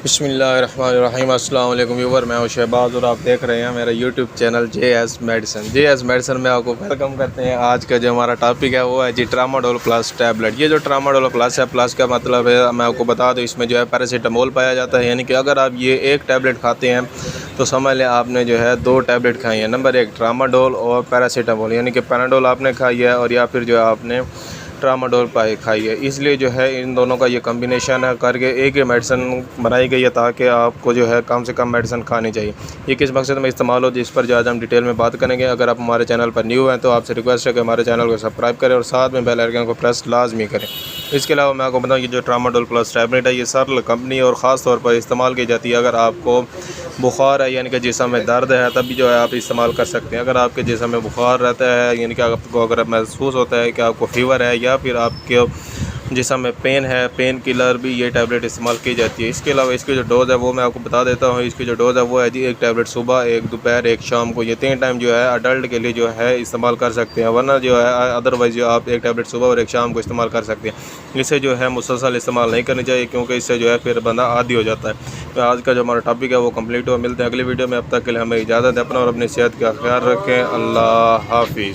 बिस्मिल्लाहिर्रहमानिर्रहीम। अस्सलाम वालेकुम व्यूवर, मैं हूं शहबाज और आप देख रहे हैं मेरा यूट्यूब चैनल JS मेडिसिन में आपको वेलकम करते हैं। आज का जो हमारा टॉपिक है वो है जी ट्रामाडोल प्लस टैबलेट। ये जो ट्रामाडोल प्लस है, प्लस का मतलब है, मैं आपको बता दूं, इसमें जो है पैरासीटामोल पाया जाता है। यानी कि अगर आप ये एक टैबलेट खाते हैं तो समझ लें आपने जो है 2 टैबलेट खाई है। नंबर 1 ट्रामाडोल और पैरासीटामोल, यानी कि पैनाडोल आपने खाई है और या फिर जो है आपने ट्रामाडोल पाई खाई है। इसलिए जो है इन दोनों का ये कम्बिनेशन है करके एक ही मेडिसिन बनाई गई है, ताकि आपको जो है कम से कम मेडिसिन खानी चाहिए। ये किस मकसद में इस्तेमाल हो, जिस पर जो आज हम डिटेल में बात करेंगे। अगर आप हमारे चैनल पर न्यू हैं तो आपसे रिक्वेस्ट है कि हमारे चैनल को सब्सक्राइब करें और साथ में बेल आइकन को प्रेस लाजमी करें। इसके अलावा मैं आपको बताऊँ, ये जो ट्रामाडोल प्लस टैबलेट है ये सरल कंपनी और ख़ास तौर पर इस्तेमाल की जाती है अगर आपको बुखार है, यानी कि जिस्म में दर्द है, तभी जो है आप इस्तेमाल कर सकते हैं। अगर आपके जिस्म में बुखार रहता है, यानी कि आपको अगर महसूस होता है कि आपको फ़ीवर है या फिर आपके जिस्म में पेन है, पेन किलर भी ये टैबलेट इस्तेमाल की जाती है। इसके अलावा इसकी जो डोज़ है वो मैं आपको बता देता हूँ। इसकी जो डोज़ है वो है जी 1 टैबलेट सुबह, 1 दोपहर, 1 शाम को। ये 3 टाइम जो है अडल्ट के लिए जो है इस्तेमाल कर सकते हैं, वरना जो है अदरवाइज़ जो आप 1 टैबलेट सुबह और 1 शाम को इस्तेमाल कर सकते हैं। इसे जो है मुसलसल इस्तेमाल नहीं करनी चाहिए, क्योंकि इससे जो है फिर बंदा आदी हो जाता है। तो आज का जो हमारा टॉपिक है वो कंप्लीट हुआ। मिलते हैं अगली वीडियो में, अब तक के लिए हमें इजाज़त है। अपना और अपनी सेहत का ख्याल रखें। अल्लाह हाफिज़।